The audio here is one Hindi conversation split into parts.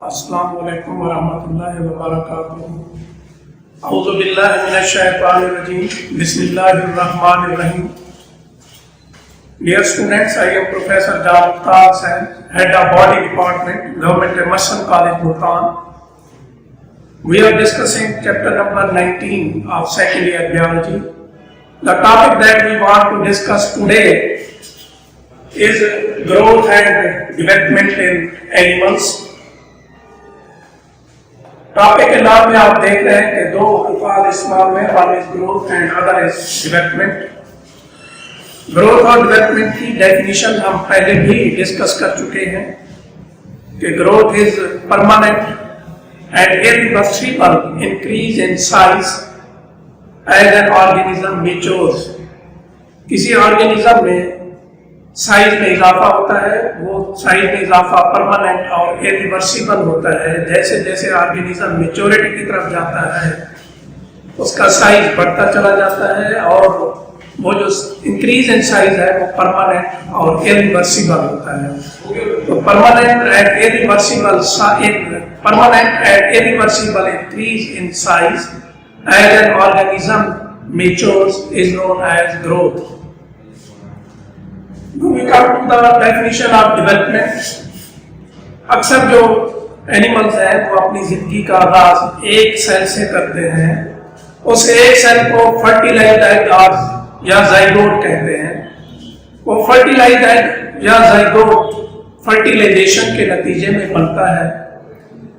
अस्सलामु अलैकुम वरहमतुल्लाहि वबरकातुहू। औज़ु बिल्लाहि मिनश शैतानिर रजीम। बिस्मिल्लाहिर रहमानिर रहीम। Dear students, I am Professor Jawad Sain, Head of Body Department, Government Emerson College, Bhutan. We are discussing chapter number 19 of second year biology. The topic that we want to discuss today is growth and development in animals. Topic के नाम में आप देख रहे हैं कि दो अल्फाज इस्तेमाल में, one is growth and other is development. Growth और डेवलपमेंट की डेफिनेशन हम पहले भी डिस्कस कर चुके हैं कि growth is permanent and irreversible increase in size as an organism matures. किसी ऑर्गेनिज्म में साइज में इजाफा होता है, वो साइज में इजाफा परमानेंट और इरिवर्सिबल होता है। जैसे जैसे ऑर्गेनिज्म मैच्योरिटी की तरफ जाता है उसका साइज बढ़ता चला जाता है और वो जो इंक्रीज इन साइज है वो परमानेंट और इरिवर्सिबल होता है। तो permanent and irreversible increase in size as an organism matures is known as growth. We come to the definition of development. अक्सर जो एनिमल्स हैं वो अपनी जिंदगी का आगाज एक सेल से करते हैं। उस एक सेल को फर्टिलाइज्ड एग या जाइगोट कहते हैं। वो फर्टिलाइज्ड एग या जाइगोट फर्टिलाइजेशन के नतीजे में बनता है।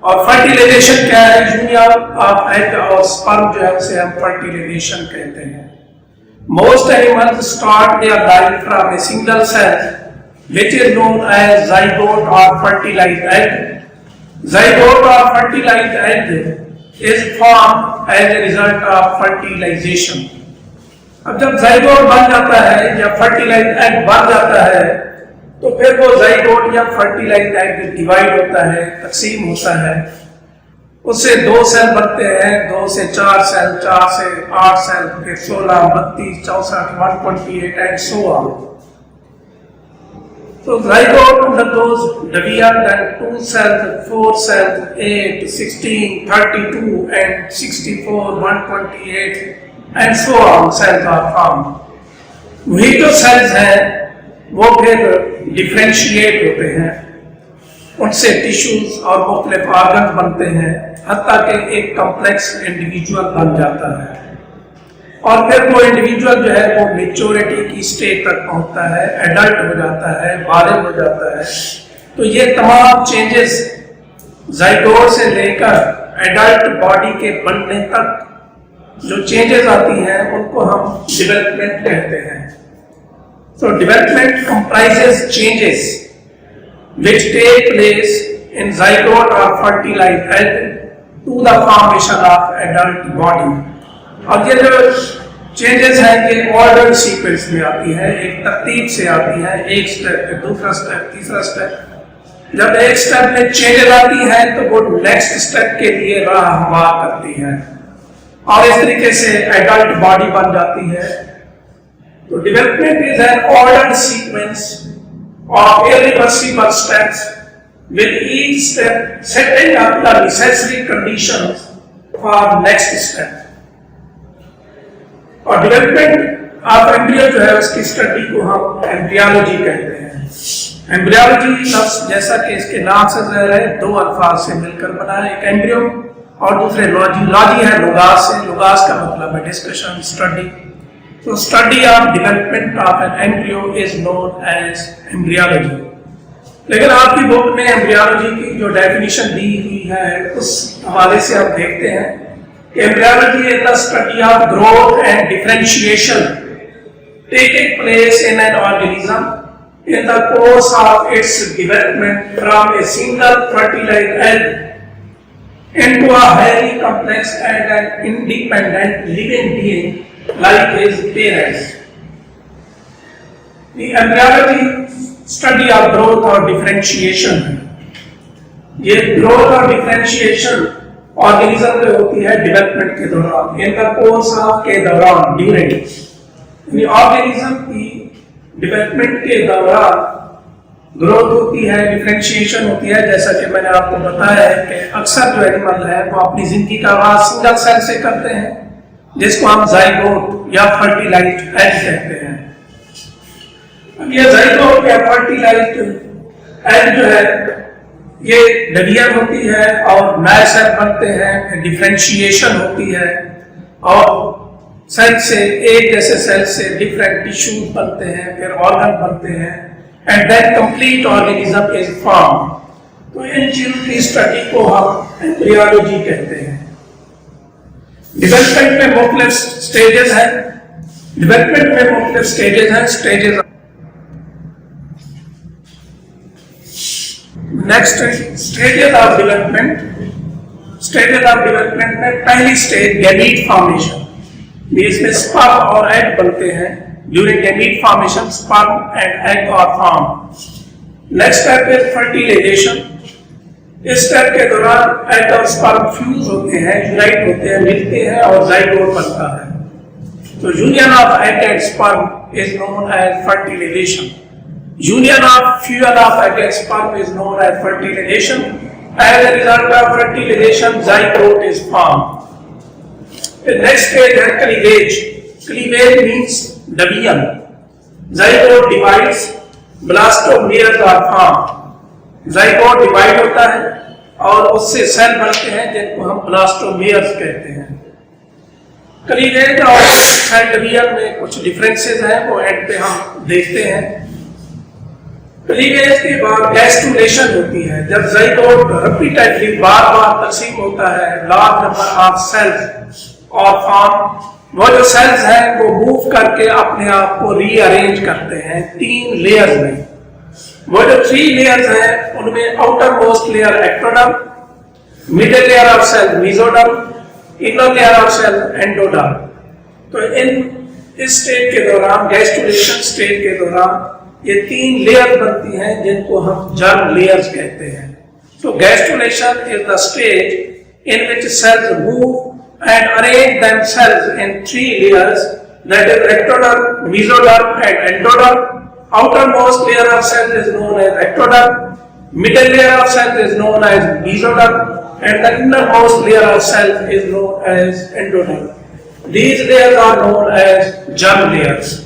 और फर्टिलाइजेशन क्या है? यूनियन ऑफ एग और स्पर्म जो है उसे हम फर्टिलाइजेशन कहते हैं। Most animals start their life from a single cell, which is known as zygote or fertilized egg. Zygote or fertilized egg is formed as a result of fertilization. अब जब zygote बन जाता है या fertilized egg बन जाता है तो फिर वो zygote या fertilized egg डिवाइड होता है, तकसीम होता है। उससे 2 सेल बनते हैं, 2 से 4 सेल, 4 से 8 सेल, फिर 16, 32, 64, 128 and so on. So zygote undergoes division and 2 cells, 4 cells, 8, 16, 32 and 64, 128 and so on cells are formed. वही जो सेल्स हैं वो फिर डिफरेंशिएट होते हैं, उनसे टिश्यूज और मुख्तलिफ ऑर्गन बनते हैं, हत्ता कि एक कॉम्प्लेक्स इंडिविजुअल बन जाता है। और फिर वो इंडिविजुअल जो है वो मैच्योरिटी की स्टेज तक पहुंचता है, एडल्ट हो जाता है, बालिग हो जाता है। तो ये तमाम चेंजेस जाइगोट से लेकर एडल्ट बॉडी के बनने तक जो चेंजेस आती हैं उनको हम डेवलपमेंट कहते हैं। तो development comprises changes which take place in zygote or fertilized egg to the formation of adult body. और ये जो चेंजेस हैं ये ऑर्डर सीक्वेंस में आती है, एक तरतीब से आती है, एक स्टेप, दूसरा स्टेप, तीसरा स्टेप। जब एक स्टेप में चेंजेस आती हैं तो वो नेक्स्ट स्टेप के लिए राह हवा करती है और इस तरीके से एडल्ट बॉडी बन जाती है। तो development is an order sequence of irreversible steps, with each step setting up the necessary conditions for next step. और डेवलपमेंट ऑफ एम्ब्रियो जो है उसकी स्टडी को हम एम्ब्रियोलॉजी कहते हैं। एम्ब्रियोलॉजी लफ्ज जैसा कि इसके नाम से ज़ाहिर है 2 अल्फाज से मिलकर बना है, एक एम्ब्रियो और दूसरे लॉजी। लॉजी है लुगास से, लुगास का मतलब है discussion, study. So study of development of an embryo is known as embryology. लेकिन आपकी बुक में एम्ब्रियोलॉजी की जो डेफिनेशन दी हुई है उस हवाले से आप देखते हैं कि embryology is the study of growth and differentiation taking place in an organism in the course of its development from a single fertilized egg into a highly complex and an independent living being like his parents. The embryology study of growth or differentiation है। ये growth और differentiation ऑर्गेनिज्म में होती है डेवलपमेंट के दौरान, इनका कोर्स ऑफ के दौरान, ड्यूरिंग। ऑर्गेनिज्म की डेवलपमेंट के दौरान ग्रोथ होती है, डिफरेंशिएशन होती है। जैसा कि मैंने आपको बताया है कि अक्सर जो एनिमल है वो अपनी जिंदगी का आगाज सिंगल सेल से करते हैं, जिसको हम जाइगोट या फर्टिलाइज्ड एग कहते हैं। अब ये जाइगोट या फर्टिलाइज्ड एग जो है ये डबियन होती है और नए सेल बनते हैं, डिफरेंशिएशन होती है और सेल से, एक जैसे सेल से डिफरेंट टिश्यूज बनते हैं, फिर ऑर्गन बनते हैं, and then complete organism is form. तो इन चीजों की स्टडी को हम एम्ब्रियोलॉजी कहते हैं। डेवलपमेंट में मुख्तलिफ स्टेजेस हैं। डेवलपमेंट में मुख्तलिफ स्टेजेस हैं। Stages next stages of development. Stages of development में पहली स्टेज गैमीट फॉर्मेशन, इसमें स्पर्म और एग बनते हैं। During gamete formation sperm and egg are form. Next step is fertilization. इस स्टेप के दौरान एग और स्पर्म फ्यूज होते हैं, यूनाइट होते हैं, मिलते हैं और जाइगोट बनता है। तो union of egg and sperm is known as fertilization. Union of fuel of egg and sperm is known as fertilization. As a result of fertilization, zygote is formed. The next stage is cleavage. Cleavage means division. Zygote divides, blastomeres are formed. Zygote divide होता है और उससे सेल बनते हैं जिनको हम blastomeres कहते हैं। क्लीवेज और सेल डिवीजन में कुछ डिफरेंसेस हैं, वो एंड पे हम देखते हैं। क्लीवेज के बाद गैस्ट्रुलेशन होती है, जब जाइगोट रिपीटेडली बार तकसीम होता है, लार्ज नंबर ऑफ सेल्स और फॉर्म। वो जो सेल्स हैं वो मूव करके अपने आप को रीअरेंज करते हैं 3 लेयर्स में। वो जो 3 लेयर्स हैं उनमें outermost layer ectoderm, middle layer of cell mesoderm, inner layer of cell endoderm. तो इस स्टेज के दौरान, गैस्ट्रुलेशन स्टेज के दौरान ये 3 लेयर बनती हैं जिनको हम जर्म लेयर्स कहते हैं। तो gastrulation is the stage in which cells move and arrange themselves in 3 layers, that is ectoderm, mesoderm and endoderm. Outermost layer of cell is known as ectoderm, middle layer of cell is known as mesoderm and the innermost layer of cell is known as endoderm. These layers are known as germ layers.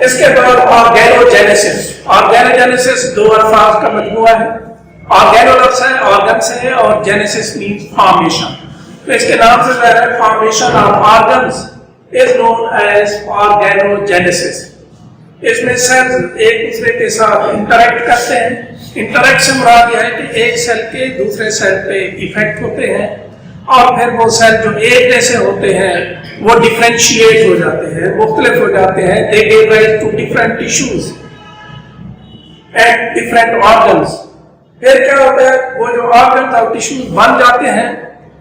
इसके बाद ऑर्गेनोजेनेसिस। ऑर्गेनोजेनेसिस 2 अल्फाज का मजमूआ है। ऑर्गेनो लफ्ज़ है, ऑर्गन से है, और जेनेसिस मीन्स फॉर्मेशन। तो इसके नाम से ज़ाहिर है formation of organs is known as organogenesis. इसमें सेल्स एक दूसरे के साथ इंटरेक्ट करते हैं। इंटरेक्ट से मुराद यह है कि एक सेल के दूसरे सेल पे इफेक्ट होते हैं और फिर वो सेल जो एक जैसे होते हैं वो डिफरेंशिएट हो जाते हैं, मुख्तलिफ हो जाते हैं। They give rise to different tissues and different organs. फिर क्या होता है, वो जो ऑर्गन्स और टिश्यूज बन जाते हैं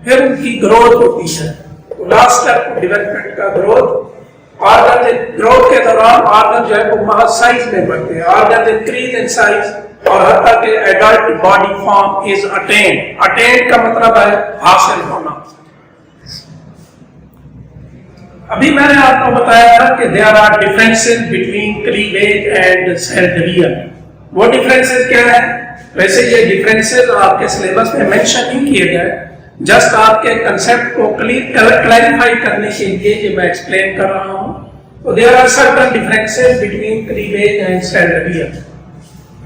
फिर उनकी ग्रोथ होती है। तो लास्ट स्टेप डेवलपमेंट का ग्रोथ। ऑर्गन ग्रोथ के दौरान ऑर्गन जो है वो महज साइज में बढ़ते हैं। ऑर्गन इंक्रीज इन साइज और हत्ता के adult body form is attend. Attend का मतलब है हासिल होना। अभी मैंने आपको बताया था कि there are differences between cleavage and cell division. वो डिफरेंसेस क्या है? वैसे ये डिफरेंसेस आपके सिलेबस में मेंशन नहीं किए गए, जस्ट आपके कंसेप्ट को क्लैरिफाई करने के लिए ये मैं एक्सप्लेन कर रहा हूँ। तो there are certain differences between cleavage and cell division.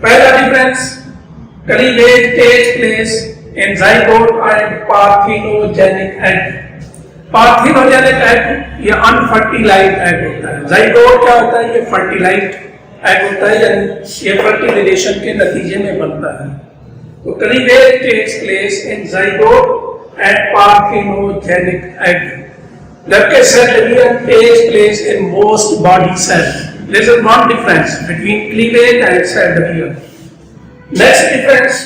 पहला difference, cleavage takes place in zygote and parthenogenetic egg. Parthenogenetic egg ये अनफर्टिलाइज्ड एग होता है। जाइगोट क्या होता है? ये फर्टिलाइज्ड एग होता है, यानी ये फर्टिलाइजेशन के नतीजे में बनता है। तो cleavage takes place in zygote and parthenogenetic egg, जबकि cell division takes place in most body cell. This is one difference between cleavage and cell division. Next difference,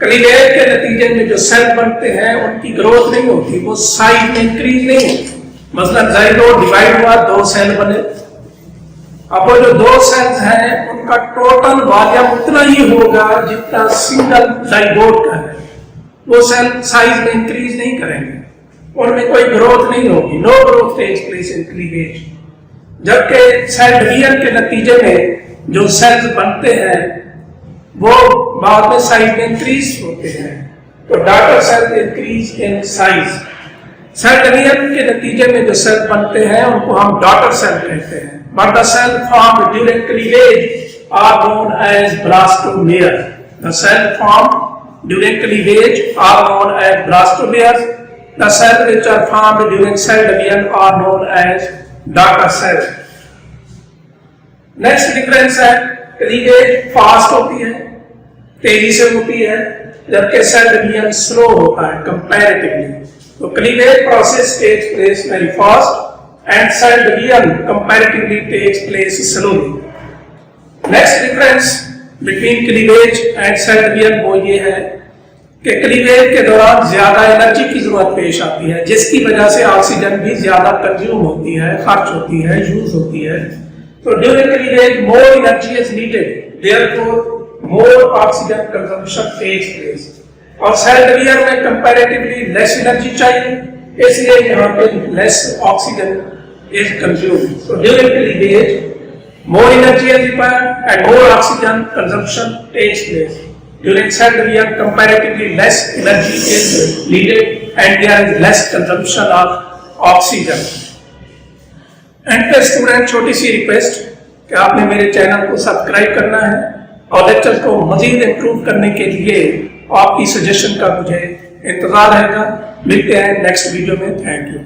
cleavage के नतीजे में जो सेल बनते हैं उनकी ग्रोथ नहीं होती, वो साइज में इंक्रीज नहीं होती। मसलन जाइगोट डिवाइड हुआ, 2 सेल बने। अब वो जो 2 सेल्स हैं उनका टोटल वॉल्यूम उतना ही होगा जितना सिंगल जाइगोट का है। वो सेल साइज में इंक्रीज नहीं करेंगे, उनमें कोई ग्रोथ नहीं होगी। No growth takes place in cleavage. जबकि सेल डिवीजन के नतीजे में जो सेल्स बनते हैं वो बाद में साइज में इंक्रीज होते हैं। तो daughter cell increase in size. Cell division के नतीजे में जो सेल बनते हैं उनको हम डॉटर सेल कहते हैं। But the cell formed during cleavage are known as blastomere. The cell formed during cleavage are known as blastomere. The cell which are formed during cell division are known as daughter cell. Next difference है, क्लीवेज फास्ट होती है, तेजी से होती है, जबकि सेल डिवीजन स्लो होता है कंपैरेटिवली। तो cleavage process takes place very fast and cell division comparatively takes place slowly. Next difference between cleavage and cell division वो ये है कि क्लीवेज के दौरान ज्यादा एनर्जी की जरूरत पेश आती है, जिसकी वजह से ऑक्सीजन भी ज्यादा कंज्यूम होती है, खर्च होती है, यूज होती है। तो during cleavage more energy is needed, therefore more oxygen consumption takes place. और सेल डिवीजन में कंपैरेटिवली लेस एनर्जी चाहिए, इसलिए यहाँ पे less oxygen is consumed. So during cleavage more energy is required and more oxygen consumption takes place. During cell division, comparatively less energy is needed and there is less consumption of oxygen. And पे स्टूडेंट, छोटी सी रिक्वेस्ट कि आपने मेरे चैनल को सब्सक्राइब करना है और लेक्चर को मजीद इम्प्रूव करने के लिए आपकी सजेशन का मुझे इंतजार रहेगा। मिलते हैं नेक्स्ट वीडियो में। Thank you.